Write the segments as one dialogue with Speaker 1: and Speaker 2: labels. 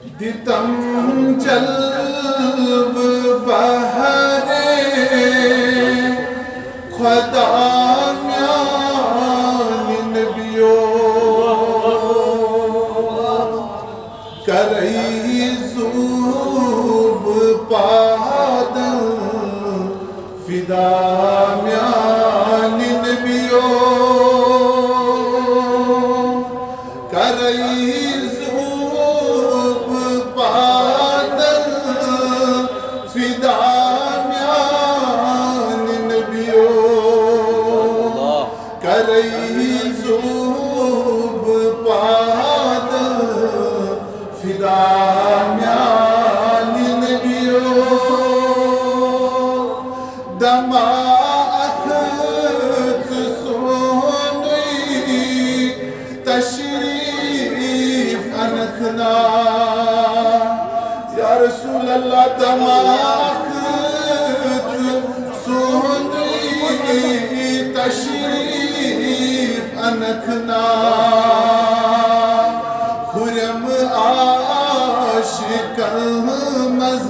Speaker 1: دتم جلب بہرے خدا میان نبیو کرئی زوب پادن فدا میان نبیو کرئی یا رسول اللہ دماغ سونی تشریف انکھنا خرم عاشق مز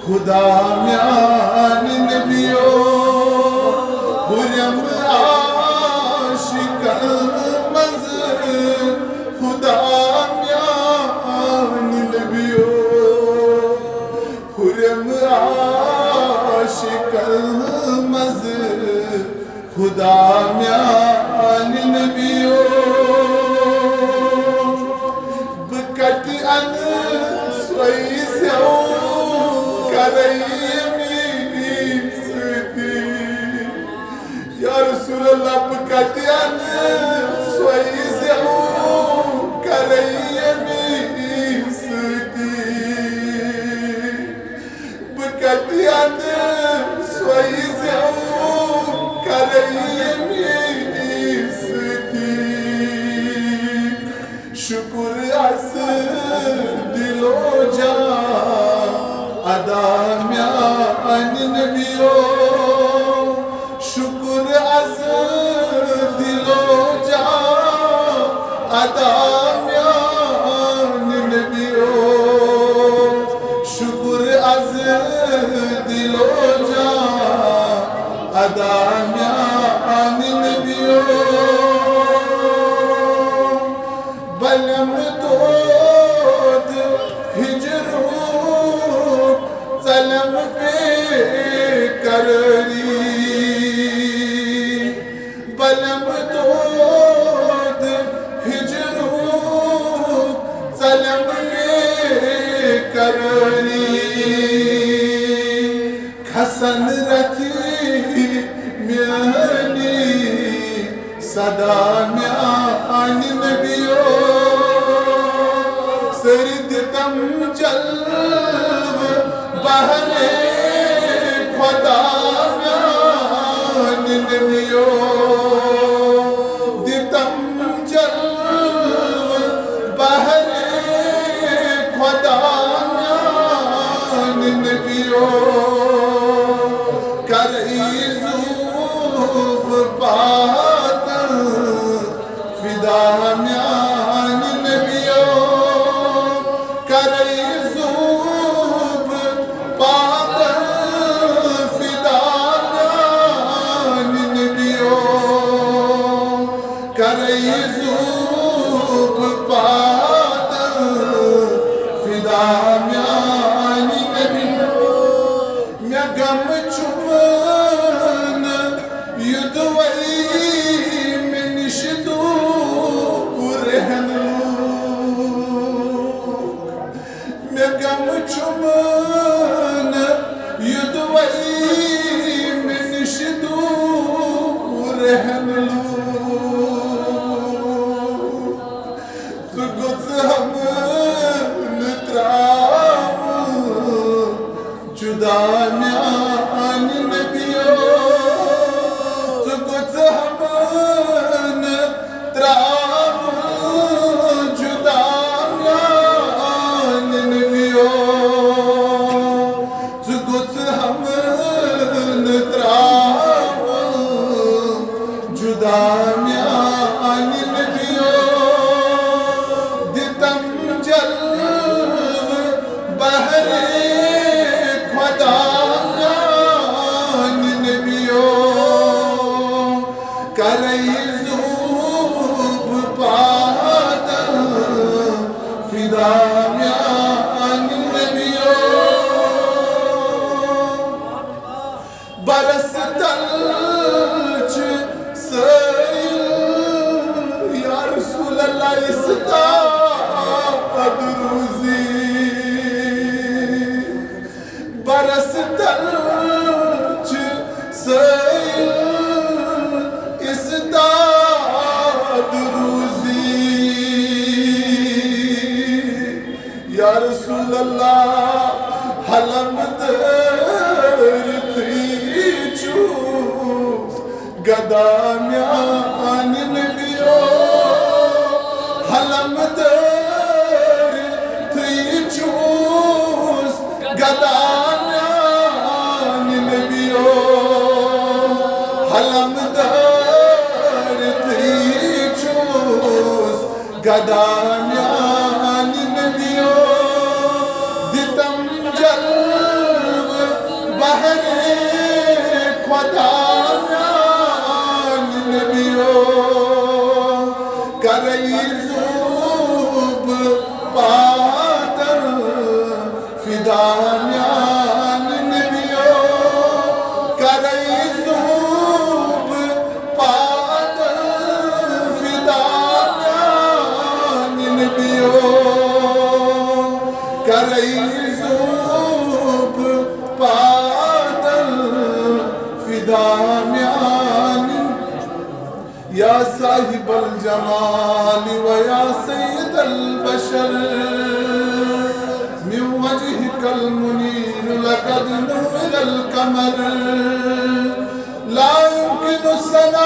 Speaker 1: خدا میان نبیو خرم عاشق مز خدا خدا میان نبیو بکت ان سوئی سیو کرئی ستی یا رسول اللہ بکت ان سوئی سیو کرئی ستی بکت ان سوئی سیو شکر از دل و جان ادا میان نبیو شکر از دل و جان ادا میان نبیو شکر از دل و جان ادا میان نبیو بلم دود ہجرو ظلم پہ کرری بلم دود ہجرو ظلم پہ کرری کھسن رکھی میانی صدا میان نبیو سرد تم جلب بہرے خدا میان نبیو دتم جلب بہرے خدا میان نبیو کرئی زوب پادن فدا میان نبیو کرئی زوب پادن فدا میان نبیو کرئی زوب پادن فدا میان نبیو میں گم چمن یدوئی من شدور میں گم چمن یدوئی من شدور گز ہم نترام جدا میان نبیو گز ہم نترام جدا میان نبیو گز ہم قدام عن النبيوں برس تلچ سیل یا رسول اللہ استاد روزی برس تلچ سیل استاد روزی یا رسول اللہ حلم در تیچوس گدام عن نبیوں حلم در تیچوس گدام عن نبیوں حلم در تیچوس گدام عن نبیوں دتم جلو بحر خدام عن نبیوں کرئی زوب پادر فدام عن نبیوں کرئی زوب پادر فدام عن نبیوں کرئی زوب پادر فدام عن یا صاحب الجمال ویا سید البشر من وجهك المنير لقد نور القمر لا يمكن السلام